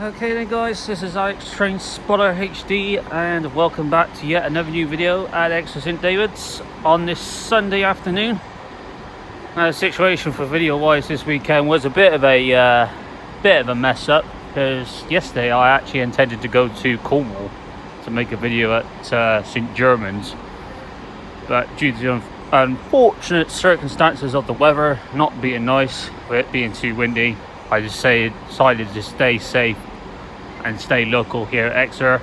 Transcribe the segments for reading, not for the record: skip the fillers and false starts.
Okay then guys, this is Alex Train Spotter HD and welcome back to yet another new video at Exeter St David's on this Sunday afternoon. Now the situation for video wise this weekend was a bit of a mess up, because yesterday I actually intended to go to Cornwall to make a video at St Germans, but due to the unfortunate circumstances of the weather not being nice, with it being too windy, I just decided to stay safe and stay local here at Exeter.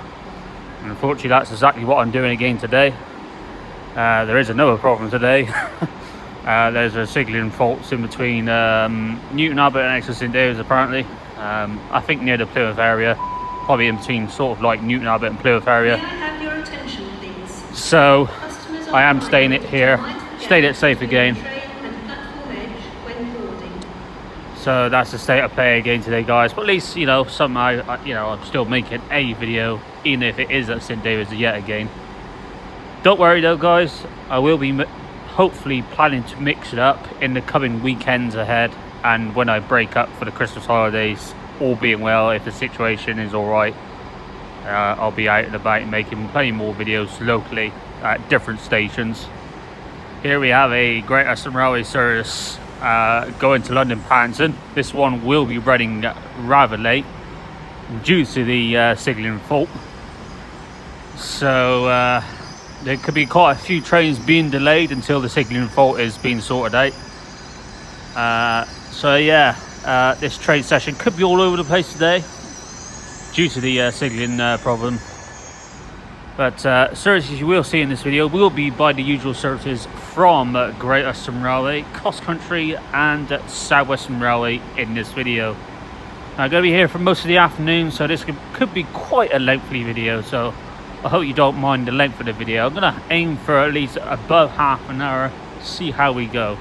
And unfortunately that's exactly what I'm doing again today. There is another problem today. There's a signalling fault in between Newton Abbot and Exeter St David's apparently. I think near the Plymouth area, probably in between sort of like Newton Abbot and Plymouth area. May I have your attention, please? So I am staying it here, stayed it safe again. So that's the state of play again today guys, but at least somehow I'm still making a video, even if it is at St David's yet again. Don't worry though guys, I will be hopefully planning to mix it up in the coming weekends ahead, and when I break up for the Christmas holidays, all being well, if the situation is alright, I'll be out and about making plenty more videos locally at different stations. Here we have a Great Western Railway service going to London Paddington. This one will be running rather late due to the signalling fault, so there could be quite a few trains being delayed until the signalling fault is being sorted out. So yeah, this train session could be all over the place today due to the signalling problem. But services you will see in this video will be by the usual services from Great Western Railway, Crosscountry and Southwestern Railway in this video. I'm going to be here for most of the afternoon, so this could be quite a lengthy video, so I hope you don't mind the length of the video. I'm going to aim for at least above half an hour, see how we go.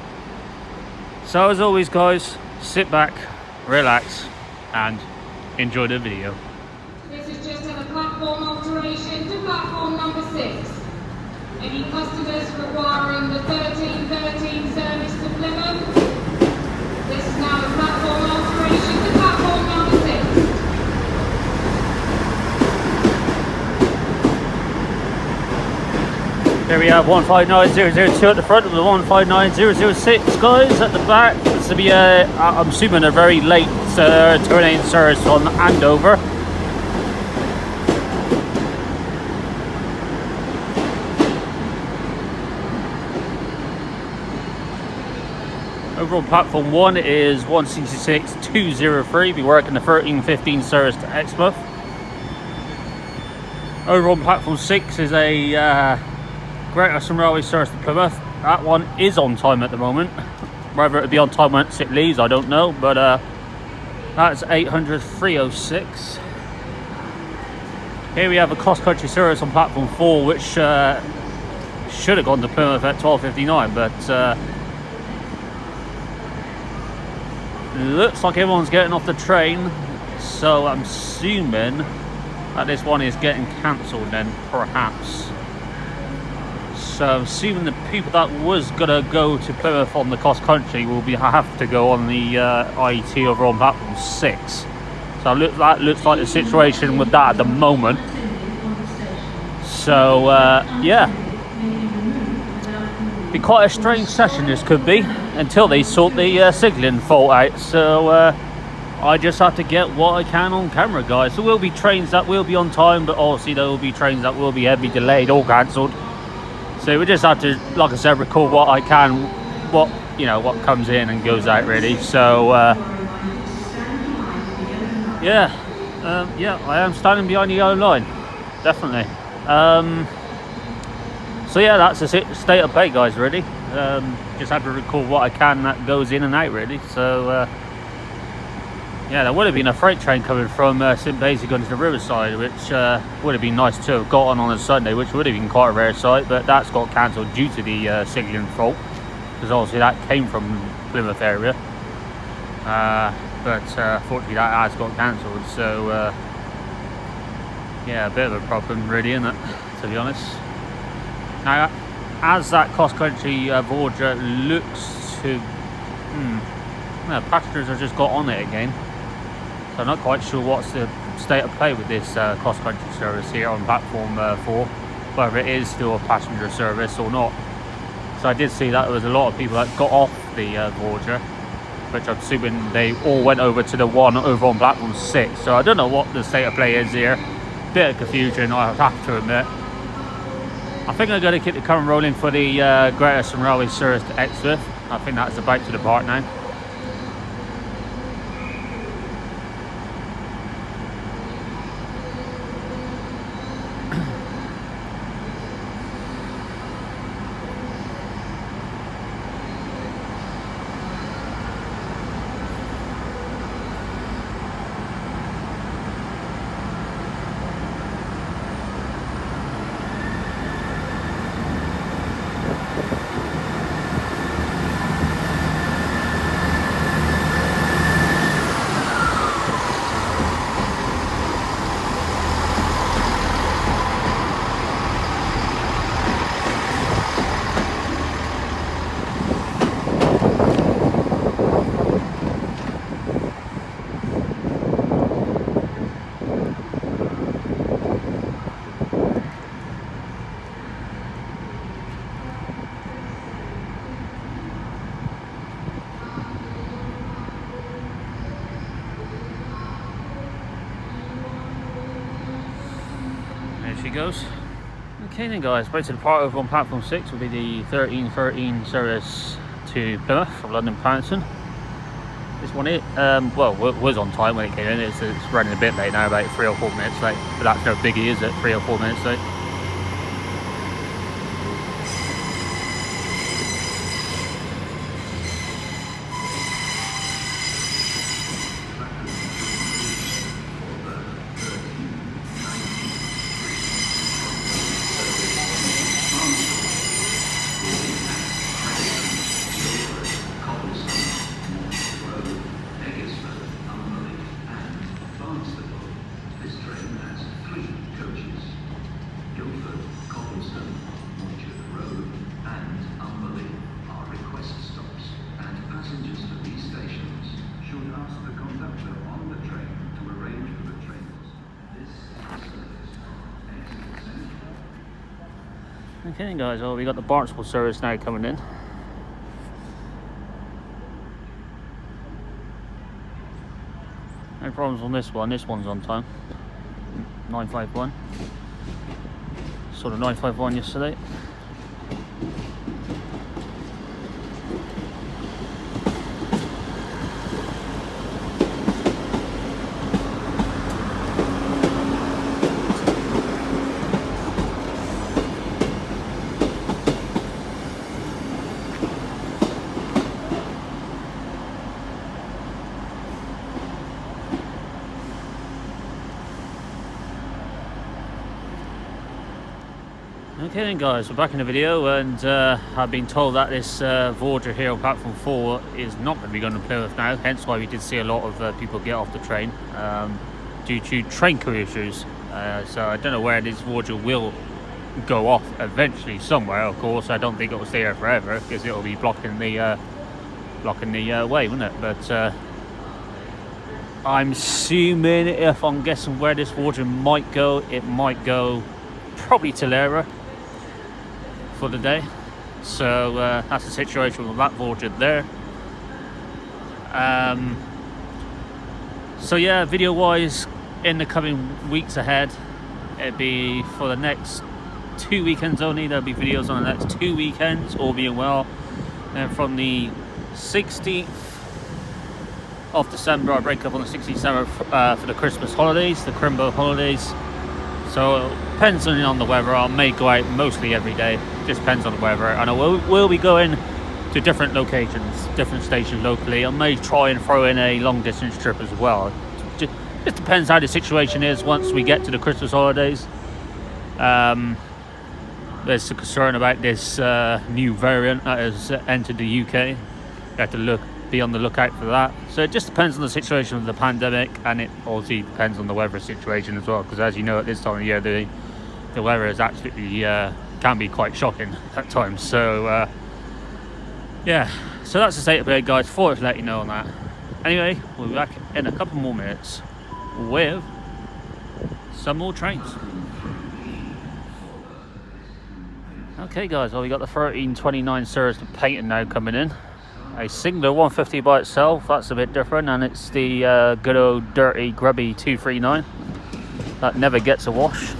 So as always guys, sit back, relax and enjoy the video. This is just a platform alteration to platform number 6. Any customers requiring the 1313 service to Plymouth? This is now a platform alteration to platform number 6. Here we have 159002 at the front of the 159006 guys at the back. This will be I'm assuming a very late terminating service from Andover. Over on platform 1 is 166203, be working the 1315 service to Exmouth. Over on platform 6 is a Great Western Railway service to Plymouth. That one is on time at the moment. Whether it'll be on time once it leaves, I don't know, but that's 800-306. Here we have a cross-country service on platform 4, which should have gone to Plymouth at 12:59, but looks like everyone's getting off the train, so I'm assuming that this one is getting cancelled then, perhaps. So I'm assuming the people that was gonna go to Plymouth on the cross country will have to go on the IET over on platform 6. So that looks like the situation with that at the moment. So yeah, be quite a strange session this could be until they sort the signalling fault out. So I just have to get what I can on camera guys. There will be trains that will be on time, but obviously there will be trains that will be heavily delayed or cancelled. So we just have to, like I said, record what I can, what comes in and goes out really. So yeah, I am standing behind the yellow line, definitely. So yeah, that's the state of play guys really. Just have to record what I can that goes in and out really. So yeah, there would have been a freight train coming from St Basil going to the Riverside, which would have been nice to have got on a Sunday, which would have been quite a rare sight, but that's got cancelled due to the signalling fault, because obviously that came from Plymouth area. But fortunately that has got cancelled, so yeah, a bit of a problem really, isn't it, to be honest. Now, as that cross-country Voyager looks to... passengers have just got on it again. So I'm not quite sure what's the state of play with this cross-country service here on platform 4, whether it is still a passenger service or not. So I did see that there was a lot of people that got off the Voyager, which I'm assuming they all went over to the one over on platform 6. So I don't know what the state of play is here. Bit of confusion, I have to admit. I think I'm going to keep the current rolling for the Greater Railway service to Exmouth. I think that's about to depart now. There she goes. Okay then guys, about to depart over on platform 6 will be the 1313 service to Plymouth from London Paddington. This one was on time when it came in. It's running a bit late now, about 3 or 4 minutes late, but that's no biggie, is it? 3 or 4 minutes late. Okay guys, well we got the Barnstable service now coming in. No problems on this one's on time. 951. Sort of 951 yesterday. Okay then guys, we're back in the video, and I've been told that this Voyager here on platform 4 is not going to be going to Plymouth now, hence why we did see a lot of people get off the train due to train crew issues. So I don't know where this Voyager will go off eventually, somewhere of course. I don't think it will stay here forever because it will be blocking the way, wouldn't it? But I'm assuming, if I'm guessing where this Voyager might go, it might go probably to Exeter for the day. So that's the situation with that Voyager there. So yeah, video wise, in the coming weeks ahead, it'd be for the next 2 weekends only. There'll be videos on the next 2 weekends, all being well. And from the 16th of December, I break up on the 16th of December for the Christmas holidays, the Crimbo holidays. So depends on the weather. I may go out mostly every day, just depends on the weather. And I will be going to different locations, different stations locally. I may try and throw in a long distance trip as well. Just depends how the situation is once we get to the Christmas holidays. There's a concern about this new variant that has entered the UK. You have to be on the lookout for that. So it just depends on the situation of the pandemic, and it also depends on the weather situation as well, because as you know, at this time of year the weather is absolutely can be quite shocking at times. So yeah, so that's the state of play guys. Thought I'd let you know on that. Anyway, we'll be back in a couple more minutes with some more trains. Okay guys, well we got the 1329 series painting now coming in. A singular 150 by itself, that's a bit different, and it's the good old dirty grubby 239 that never gets a wash.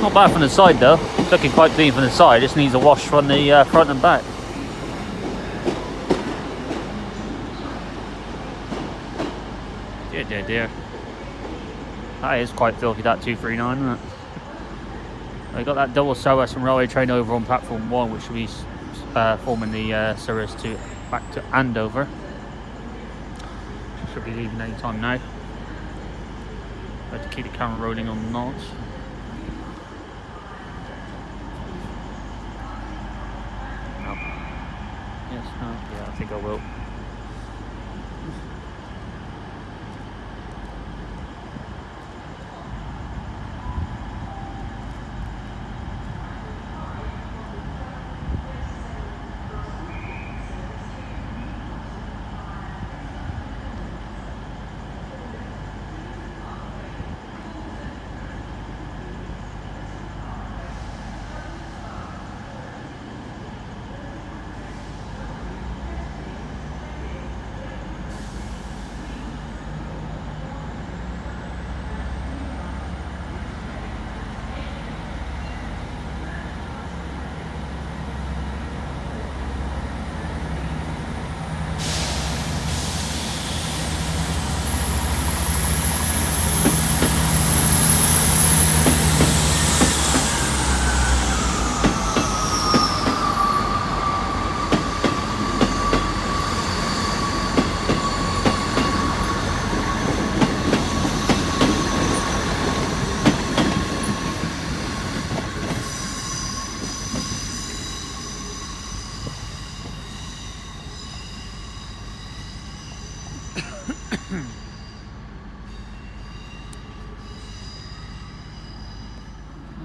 Not bad from the side though, it's looking quite clean from the side, just needs a wash from the front and back. Dear dear. That is quite filthy, that 239, isn't it? We got that double Southwestern Railway train over on platform 1, which will be forming the service to back to Andover. Should be leaving any time now. Have to keep the camera rolling or not. No. Yes, no, yeah, I think I will.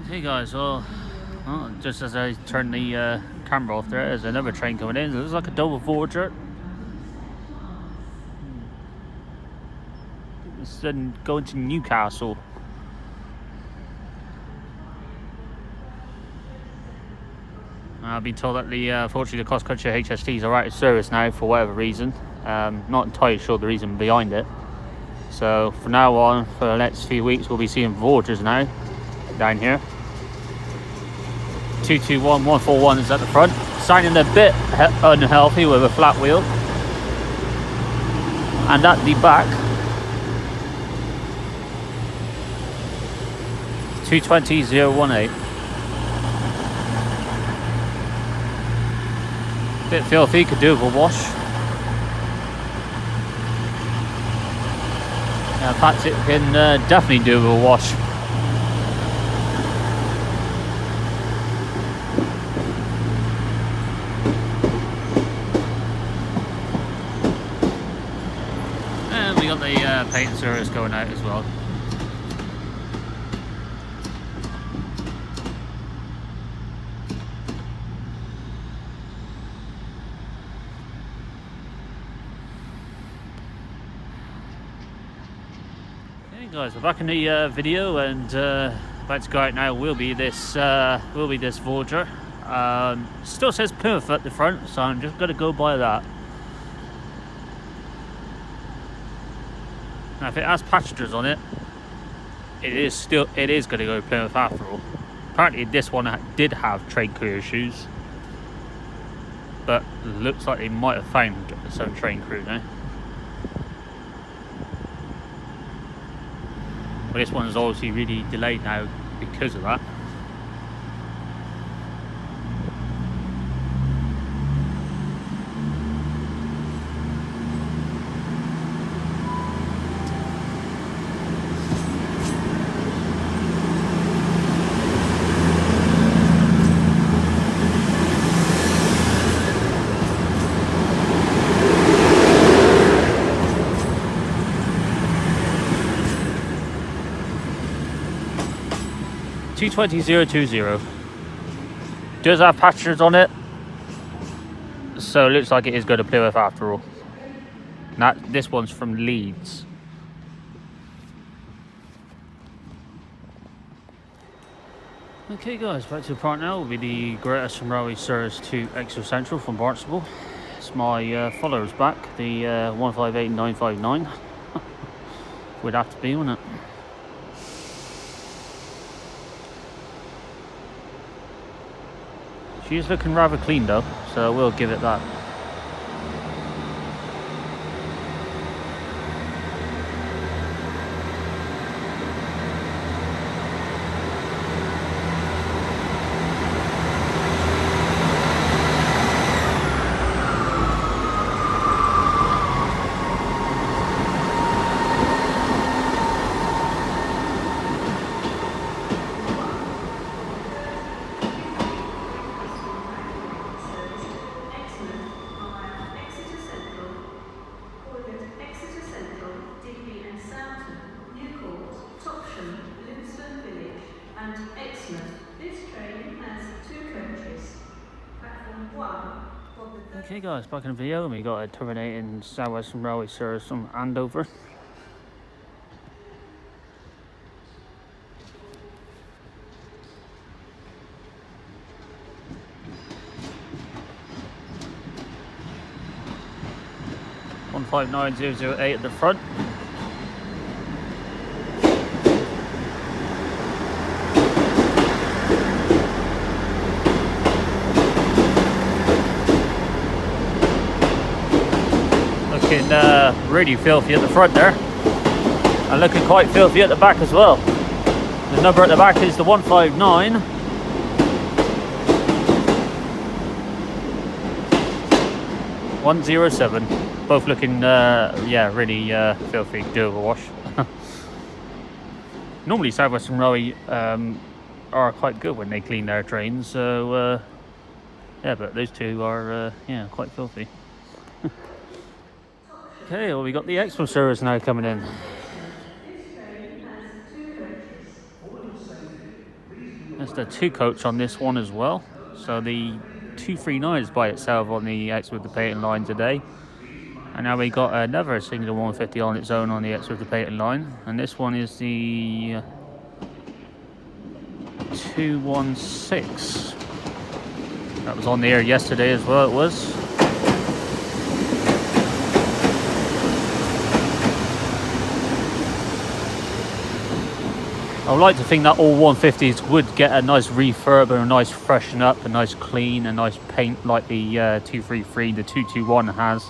Hey guys, well, just as I turn the camera off there's another train coming in. It looks like a double Voyager. It's then going to Newcastle. I've been told that fortunately the Crosscountry HSTs are out of service now for whatever reason. Not entirely sure the reason behind it. So from now on, for the next few weeks, we'll be seeing Voyagers now down here. 221 141 is at the front, sounding a bit unhealthy with a flat wheel. And at the back, 220 018. Bit filthy, could do with a wash. In fact, it can definitely do with a wash. And we got the paint service going out as well. Guys, we're back in the video, and about to go out now will be this Voyager. Still says Plymouth at the front, so I'm just gonna go by that. Now if it has passengers on it, it is gonna go Plymouth after all. Apparently this one did have train crew issues, but looks like they might have found some train crew now. But this one is obviously really delayed now because of that. $220,020. Does have passengers on it, so it looks like it is going to Plymouth after all. This one's from Leeds. Okay guys, back to the part now will be the Great Western Railway service to Exeter Central from Barnstable. It's my followers back, the 158959. Would have to be, wouldn't it? She is looking rather clean though, so we'll give it that. And Exmouth. This train has 2 coaches. Platform 1 for the Okay guys, back in the video, we got a terminating Southwestern Railway service from Andover. One 159,008 at the front. Looking really filthy at the front there, and looking quite filthy at the back as well. The number at the back is the 159. .107. Both looking yeah, really filthy. Do a wash. Normally Southwestern Railway are quite good when they clean their trains, so yeah, but those two are yeah, quite filthy. Okay, well, we got the Exmouth service now coming in. There's the 2 coach on this one as well. So the 239 is by itself on the Exmouth to Payton line today. And now we got another single 150 on its own on the Exmouth to Payton line. And this one is the 216. That was on the air yesterday as well, it was. I would like to think that all 150s would get a nice refurb and a nice freshen up, a nice clean, a nice paint like the 233, the 221 has.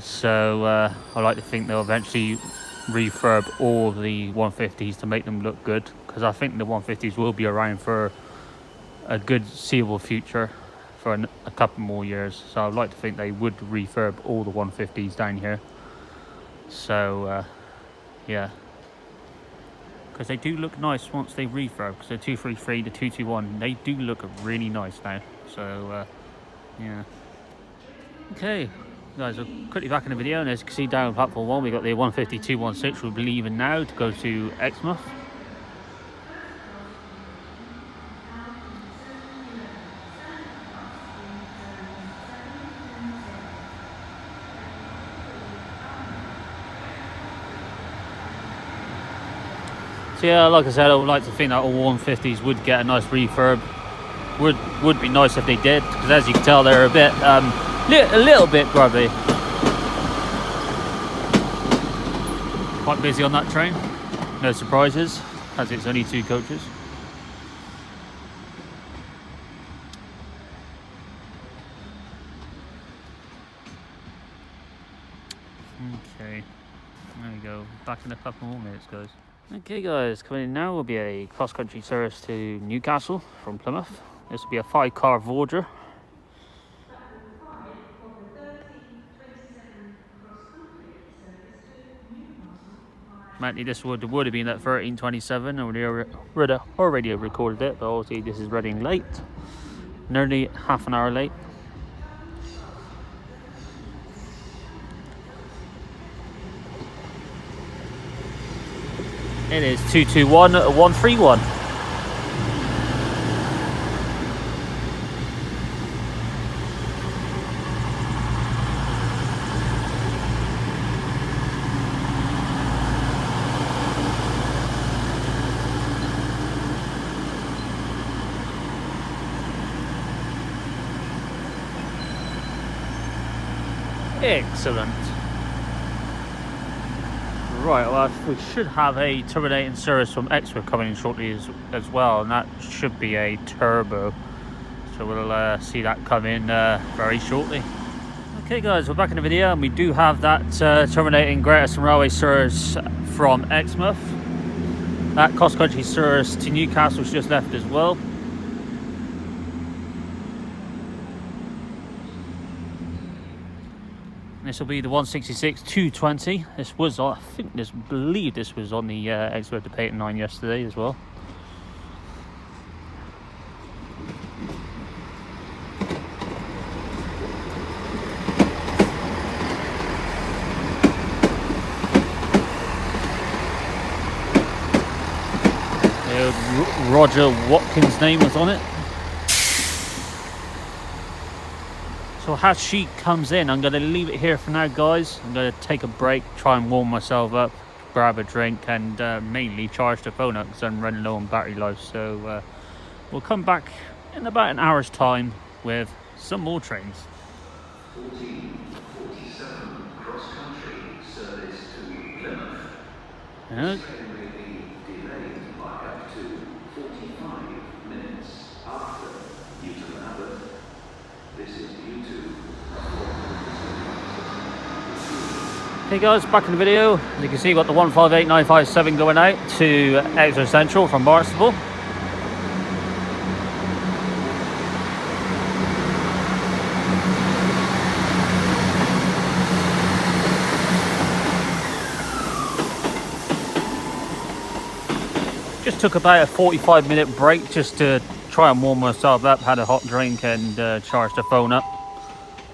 So I like to think they'll eventually refurb all the 150s to make them look good, because I think the 150s will be around for a good seeable future for a couple more years. So I'd like to think they would refurb all the 150s down here. So yeah. Because they do look nice once they refurb. Because the 233, the 221, they do look really nice now. So, yeah. Okay, guys, we're quickly back in the video. And as you can see down platform 1, we got the 150-216, we'll be leaving now to go to Exmouth. So yeah, like I said, I would like to think that all 150s would get a nice refurb. Would be nice if they did, because as you can tell, they're a bit, a little bit grubby. Quite busy on that train. No surprises, as it's only 2 coaches. Okay, there we go. Back in a couple more minutes, guys. Okay guys, coming in now will be a cross-country service to Newcastle from Plymouth. This will be a 5-car Voyager. Apparently this would have been at 13:27, and we already recorded it, but obviously this is running late. Nearly half an hour late. It is 221-131. Excellent. Right, well, we should have a terminating service from Exmouth coming in shortly as well, and that should be a turbo. So we'll see that come in very shortly. Okay guys, we're back in the video, and we do have that terminating Greater Western Railway service from Exmouth. That cross-country service to Newcastle's just left as well. This will be the 166-220. This was, I believe this was on the Exeter to Peyton line yesterday as well. Roger Watkins' name was on it. So as she comes in, I'm going to leave it here for now, guys. I'm going to take a break, try and warm myself up, grab a drink, and mainly charge the phone up because I'm running low on battery life. So we'll come back in about an hour's time with some more trains. 1447 cross-country service to Plymouth. Yeah. This train may be delayed by up to 45 minutes after Newton Abbot. This is U2. Okay guys, back in the video. As you can see, we've got the 158957 going out to Exeter Central from Barnstaple. Just took about a 45-minute break just to try and warm myself up, had a hot drink and charged the phone up.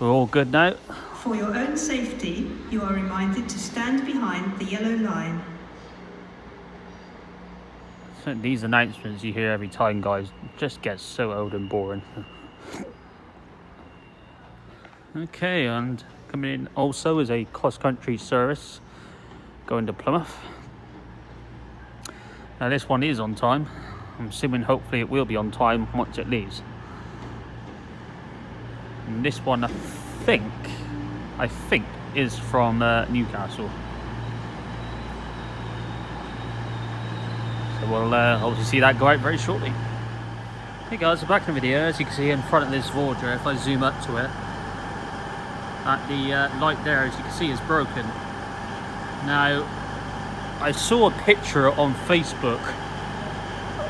We're all good now. For your own safety, you are reminded to stand behind the yellow line. So these announcements you hear every time, guys, just get so old and boring. Okay, and coming in also is a cross-country service going to Plymouth. Now this one is on time. I'm assuming hopefully it will be on time once it leaves. And this one I think is from Newcastle. So we'll obviously see that go out very shortly. Hey guys, we're back in the video. As you can see in front of this Voyager, if I zoom up to it, that the light there, as you can see, is broken. Now, I saw a picture on Facebook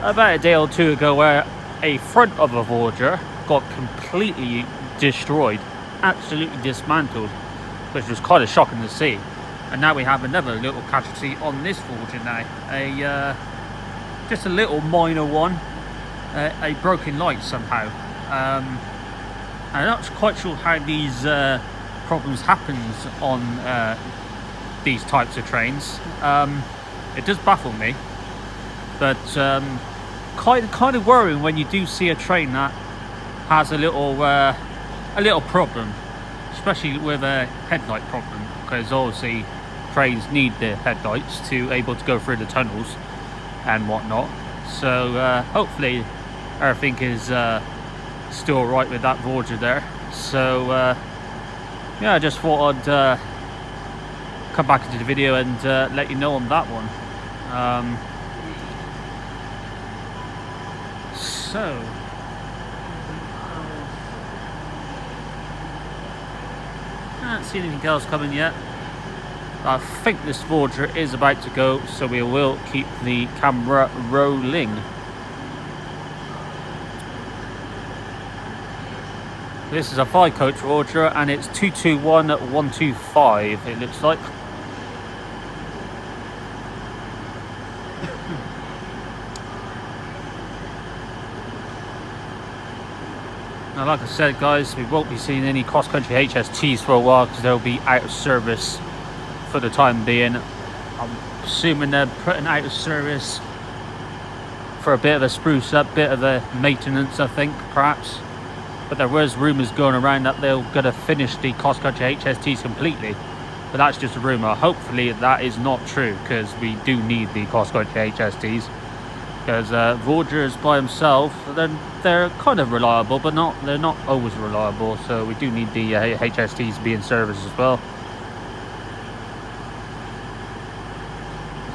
about a day or two ago where a front of a Voyager got completely destroyed, absolutely dismantled, which was kind of shocking to see. And now we have another little casualty on this Voyager now, just a little minor one, a broken light somehow. I'm not quite sure how these problems happens on these types of trains. It does baffle me, but kind of worrying when you do see a train that has a little problem, especially with a headlight problem, because obviously trains need the headlights to able to go through the tunnels and whatnot. So hopefully everything is still right with that Voyager there. So yeah, I just thought I'd come back into the video and let you know on that one. So I haven't seen anything else coming yet. I think this Voyager is about to go, so we will keep the camera rolling. This is a 5-coach Voyager, and it's 221125, it looks like. Now, like I said, guys, we won't be seeing any cross-country HSTs for a while because they'll be out of service for the time being. I'm assuming they're putting out of service for a bit of a spruce up, bit of a maintenance, I think, perhaps. But there was rumours going around that they're going to finish the cross-country HSTs completely. But that's just a rumour. Hopefully that is not true, because we do need the cross-country HSTs. Because Voyagers by himself, they're they're kind of reliable, but they're not always reliable. So we do need the HSTs to be in service as well.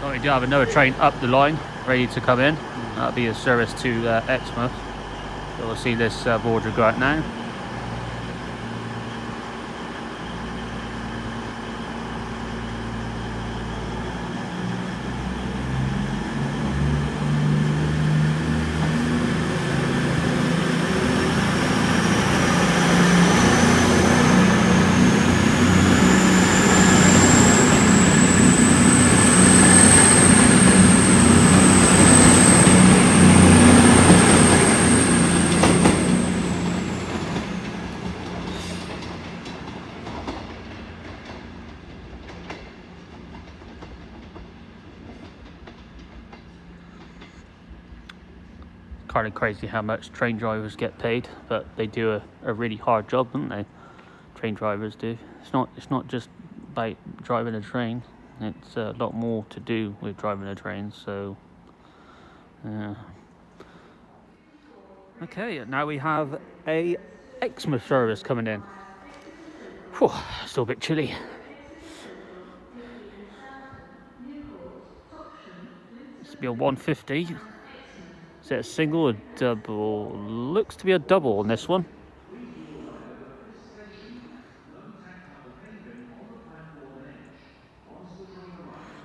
So we do have another train up the line, ready to come in. That'll be a service to Exmouth. So we'll see this Voyager go out now. Kind of crazy how much train drivers get paid, but they do a really hard job, don't they? Train drivers do. It's not just about driving a train. It's a lot more to do with driving a train. So, okay, now we have a Exmouth service coming in. Whew, still a bit chilly. This will be a 150. Is it a single or double? Looks to be a double on this one.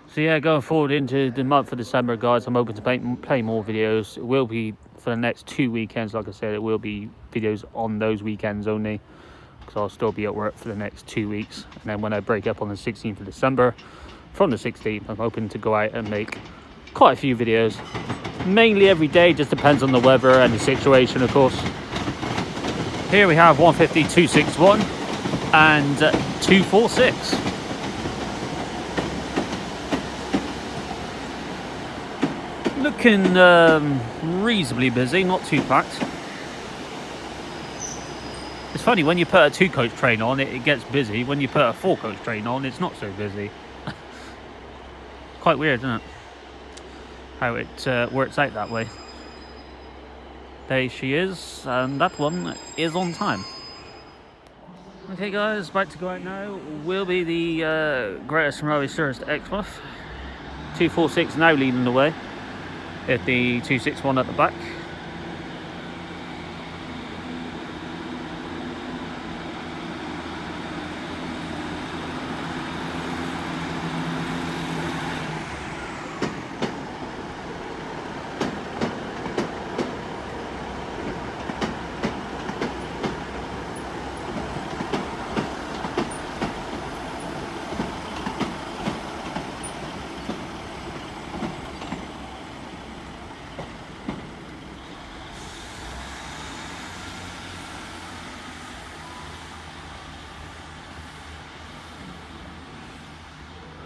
So yeah, going forward into the month of December, guys, I'm hoping to play more videos. It will be for the next 2 weekends. Like I said, it will be videos on those weekends only, because I'll still be at work for the next 2 weeks. And then when I break up on the 16th of December, from the 16th, I'm hoping to go out and make quite a few videos. Mainly every day, just depends on the weather and the situation, of course. Here we have 150, 261 and 246. Looking reasonably busy, not too packed. It's funny, when you put a 2-coach train on, it gets busy. When you put a 4-coach train on, it's not so busy. Quite weird, isn't it? How it works out that way. There she is, and that one is on time. Okay guys, about to go out now will be the Great Western Railway service to Exmouth. 246 now leading the way, at the 261 at the back.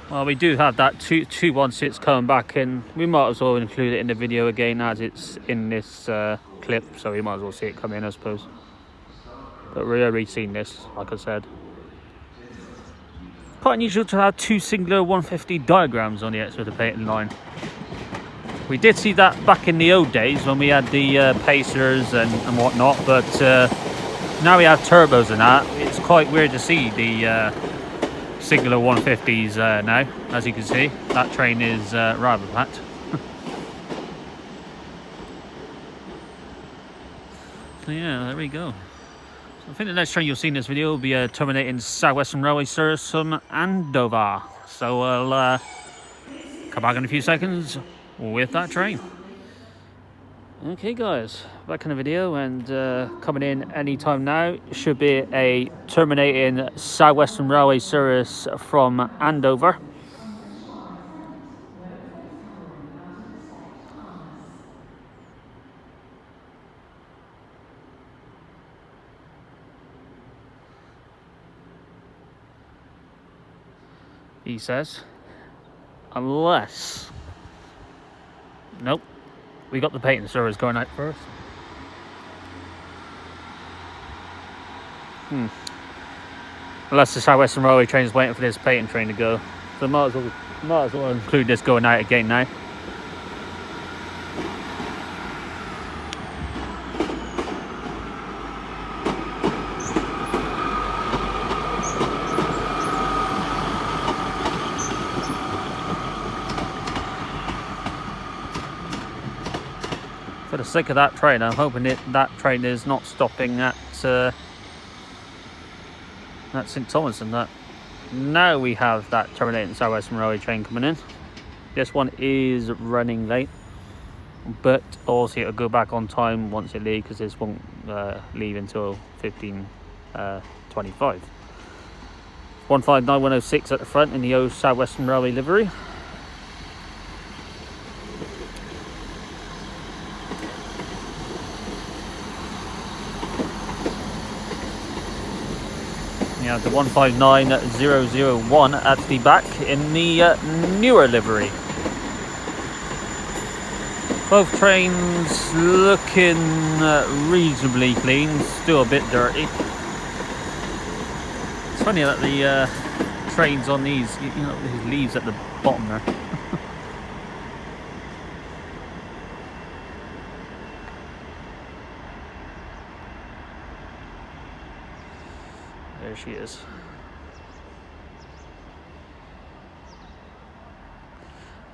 Well, we do have that 216 coming back in. We might as well include it in the video again, as it's in this clip, so we might as well see it come in, I suppose. But we've already seen this, like I said. Quite unusual to have 2 singular 150 diagrams on the Exeter painting line. We did see that back in the old days when we had the Pacers and whatnot, but now we have turbos and that. It's quite weird to see the singular 150s now. As you can see, that train is rather packed. So yeah, there we go. So I think the next train you'll see in this video will be terminating Southwestern Railway service from Andover. So I'll come back in a few seconds with that train. Okay guys, back in the video, and coming in anytime now should be a terminating Southwestern Railway service from Andover. He says, unless, nope. We got the painting service going out first. Unless the Southwestern Railway train is waiting for this painting train to go. So might as well include this going out again now. sake of that train, I'm hoping that train is not stopping at St Thomas. And that now we have that terminating Southwestern Railway train coming in. This one is running late, but also it'll go back on time once it leaves, because this won't leave until 15:25. 159106 at the front in the old Southwestern Railway livery. Yeah, the 159001 at the back in the newer livery. Both trains looking reasonably clean, still a bit dirty. It's funny that the trains on these, you know, these leaves at the bottom there. There she is.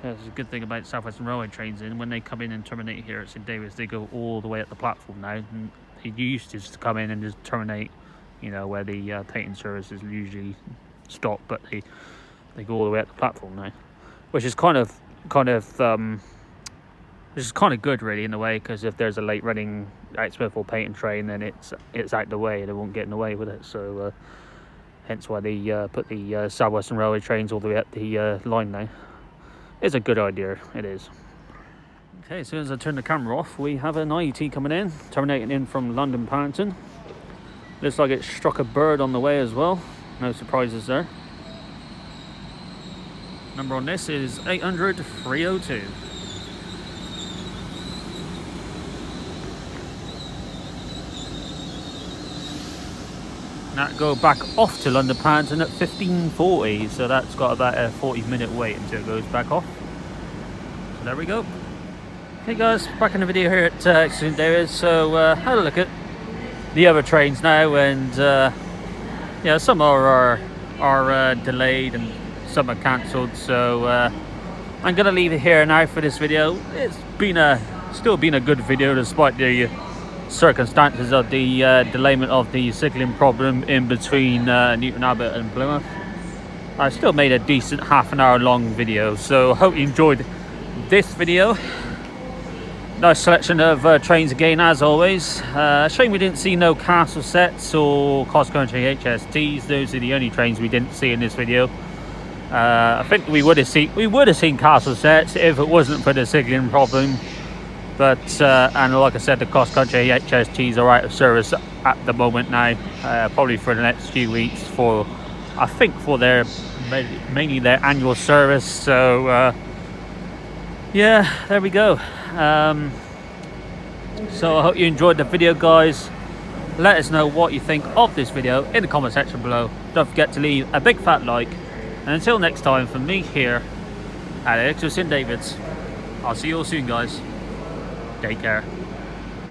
Yeah, there's a good thing about Southwestern Railway trains when they come in and terminate here at St David's, they go all the way at the platform now. And it used to just come in and just terminate, you know, where the painting services usually stop, but they go all the way at the platform now, which is kind of good really in a way, because if there's a late running Exmouth or painting train, then it's out the way and it won't get in the way with it. So hence why they put the Southwestern Railway trains all the way at the line now. It's a good idea, it is. Okay, as soon as I turn the camera off, we have an IET coming in, terminating in from London Paddington. Looks like it struck a bird on the way as well. No surprises there. Number on this is 800-302. That go back off to London Paddington at 15:40, so that's got about a 40-minute wait until it goes back off. So there we go. Hey guys, back in the video here at Exeter St David's. So had a look at the other trains now, and yeah, some are delayed and some are cancelled. So I'm gonna leave it here now for this video. It's still been a good video despite the circumstances of the delayment of the signalling problem in between Newton Abbot and Plymouth. I still made a decent half-an-hour long video, so I hope you enjoyed this video. Nice selection of trains again, as always. Shame we didn't see no castle sets or cross-country HSTs. Those are the only trains we didn't see in this video. I think we would have seen castle sets if it wasn't for the signalling problem. But and like I said, the cross-country HSTs are out of service at the moment now, probably for the next few weeks, for I think for their mainly their annual service. So yeah, there we go. So I hope you enjoyed the video, guys. Let us know what you think of this video in the comment section below. Don't forget to leave a big fat like, and until next time, from me here at Exeter St David's, I'll see you all soon, guys. Take care.